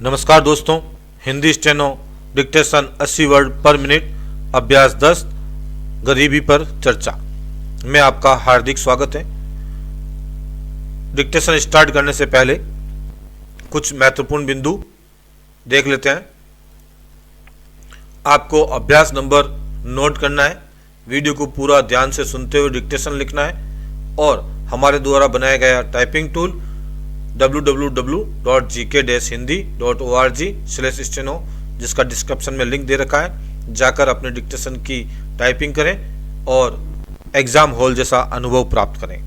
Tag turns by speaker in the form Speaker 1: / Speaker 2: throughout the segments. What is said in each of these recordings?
Speaker 1: नमस्कार दोस्तों, Hindi steno dictation 80 word पर मिनट, अभ्यास 10, गरीबी पर चर्चा में आपका हार्दिक स्वागत है। डिक्टेशन स्टार्ट करने से पहले कुछ महत्वपूर्ण बिंदु देख लेते हैं। आपको अभ्यास नंबर नोट करना है, वीडियो को पूरा ध्यान से सुनते हुए डिक्टेशन लिखना है और हमारे द्वारा बनाया गया टाइपिंग टूल www.gk-hindi.org/steno जिसका डिस्क्रिप्शन में लिंक दे रखा है, जाकर अपने डिक्टेशन की टाइपिंग करें और एग्जाम हॉल जैसा अनुभव प्राप्त करें।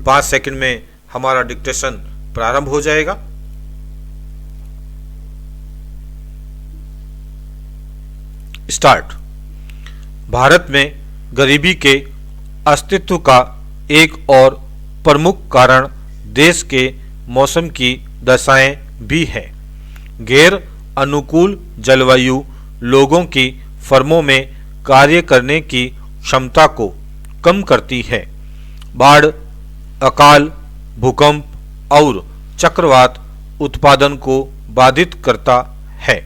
Speaker 1: 5 सेकंड में हमारा डिक्टेशन प्रारंभ हो जाएगा। स्टार्ट। भारत में गरीबी के अस्तित्व का एक और प्रमुख कारण देश के मौसम की दशाएं भी हैं। गैर अनुकूल जलवायु लोगों की फर्मों में कार्य करने की क्षमता को कम करती है। बाढ़, अकाल, भूकंप और चक्रवात उत्पादन को बाधित करता है।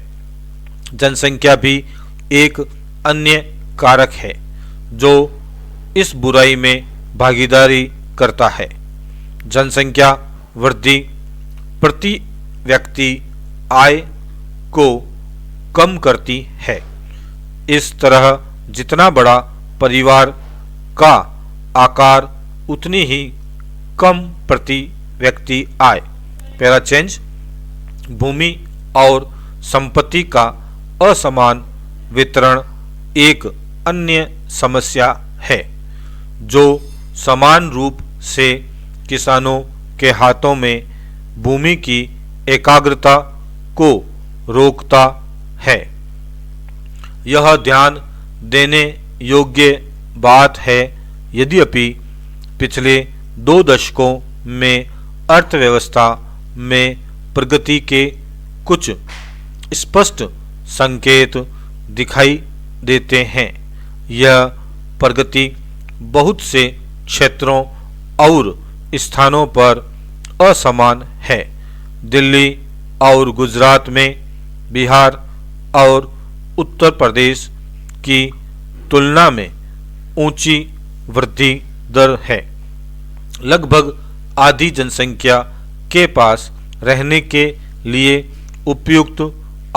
Speaker 1: जनसंख्या भी एक अन्य कारक है जो इस बुराई में भागीदारी करता है। जनसंख्या वृद्धि प्रति व्यक्ति आय को कम करती है। इस तरह जितना बड़ा परिवार का आकार उतनी ही कम प्रति व्यक्ति आय। Para change. भूमि और संपत्ति का असमान वितरण एक अन्य समस्या है जो समान रूप से किसानों के हाथों में भूमि की एकाग्रता को रोकता है। यह ध्यान देने योग्य बात है, यद्यपि पिछले 2 दशकों में अर्थव्यवस्था में प्रगति के कुछ स्पष्ट संकेत दिखाई देते हैं। यह प्रगति बहुत से क्षेत्रों और स्थानों पर असमान है। दिल्ली और गुजरात में, बिहार और उत्तर प्रदेश की तुलना में ऊंची वृद्धि दर है। लगभग आधी जनसंख्या के पास रहने के लिए उपयुक्त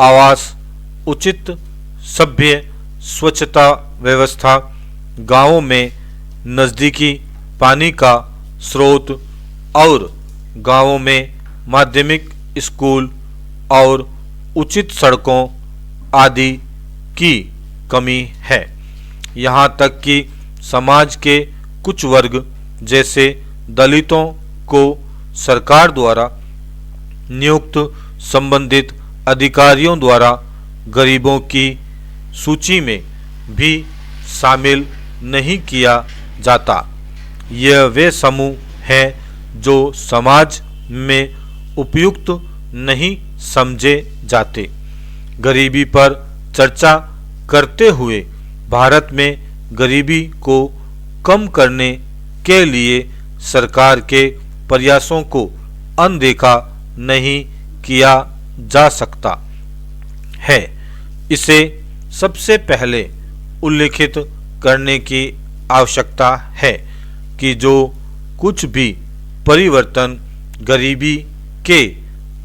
Speaker 1: आवास, उचित सभ्य स्वच्छता व्यवस्था, गांवों में नज़दीकी पानी का स्रोत और गांवों में माध्यमिक स्कूल और उचित सड़कों आदि की कमी है। यहाँ तक कि समाज के कुछ वर्ग जैसे दलितों को सरकार द्वारा नियुक्त संबंधित अधिकारियों द्वारा गरीबों की सूची में भी शामिल नहीं किया जाता। यह वे समूह हैं जो समाज में उपयुक्त नहीं समझे जाते। गरीबी पर चर्चा करते हुए भारत में गरीबी को कम करने के लिए सरकार के प्रयासों को अनदेखा नहीं किया जा सकता है। इसे सबसे पहले उल्लेखित करने की आवश्यकता है कि जो कुछ भी परिवर्तन गरीबी के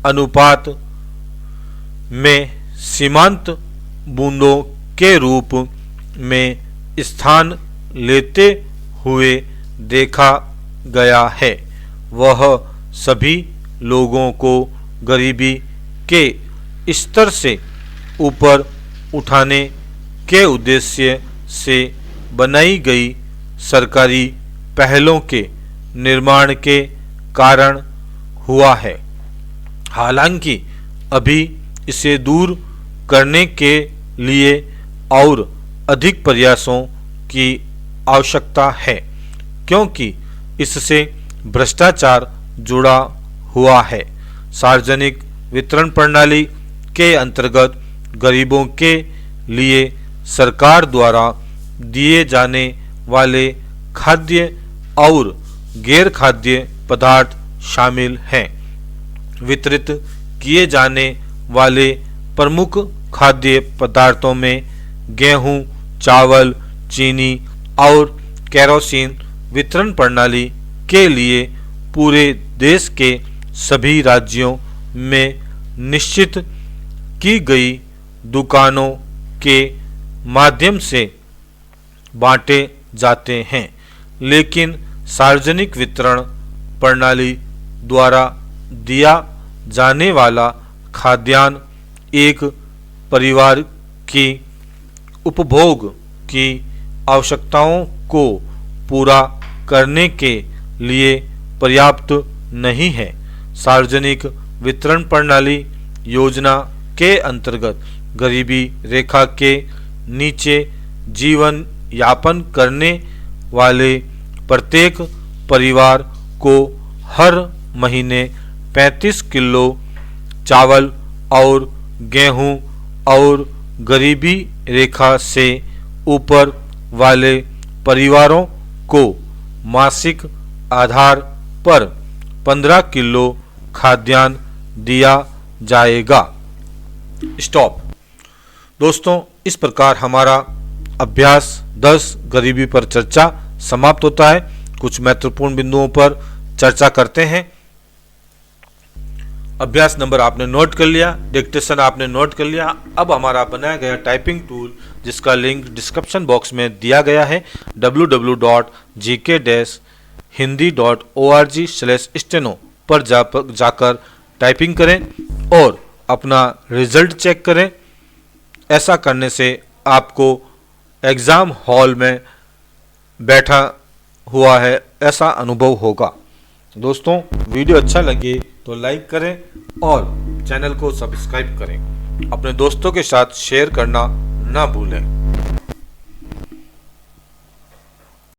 Speaker 1: अनुपात में सीमांत बूंदों के रूप में स्थान लेते हुए देखा गया है, वह सभी लोगों को गरीबी के स्तर से ऊपर उठाने के उद्देश्य से बनाई गई सरकारी पहलों के निर्माण के कारण हुआ है। हालांकि अभी इसे दूर करने के लिए और अधिक प्रयासों की आवश्यकता है, क्योंकि इससे भ्रष्टाचार जुड़ा हुआ है। सार्वजनिक वितरण प्रणाली के अंतर्गत गरीबों के लिए सरकार द्वारा दिए जाने वाले खाद्य और गैर खाद्य पदार्थ शामिल हैं। वितरित किए जाने वाले प्रमुख खाद्य पदार्थों में गेहूं, चावल, चीनी और केरोसिन वितरण प्रणाली के लिए पूरे देश के सभी राज्यों में निश्चित की गई दुकानों के माध्यम से बांटे जाते हैं, लेकिन सार्वजनिक वितरण प्रणाली द्वारा दिया जाने वाला खाद्यान्न एक परिवार की उपभोग की आवश्यकताओं को पूरा करने के लिए पर्याप्त नहीं है। सार्वजनिक वितरण प्रणाली योजना के अंतर्गत गरीबी रेखा के नीचे जीवन यापन करने वाले प्रत्येक परिवार को हर महीने 35 किलो चावल और गेहूं और गरीबी रेखा से ऊपर वाले परिवारों को मासिक आधार पर 15 किलो खाद्यान्न दिया जाएगा। स्टॉप। दोस्तों, इस प्रकार हमारा अभ्यास 10 गरीबी पर चर्चा समाप्त होता है। कुछ महत्वपूर्ण बिंदुओं पर चर्चा करते हैं। अभ्यास नंबर आपने नोट कर लिया, डिक्टेशन आपने नोट कर लिया। अब हमारा बनाया गया टाइपिंग टूल, जिसका लिंक डिस्क्रिप्शन बॉक्स में दिया गया है, www.gk-hindi.org/steno पर जाकर टाइपिंग करें और अपना रिजल्ट चेक करें। ऐसा करने से आपको एग्ज़ाम हॉल में बैठा हुआ है ऐसा अनुभव होगा। दोस्तों, वीडियो अच्छा लगे तो लाइक करें और चैनल को सब्सक्राइब करें। अपने दोस्तों के साथ शेयर करना ना भूलें।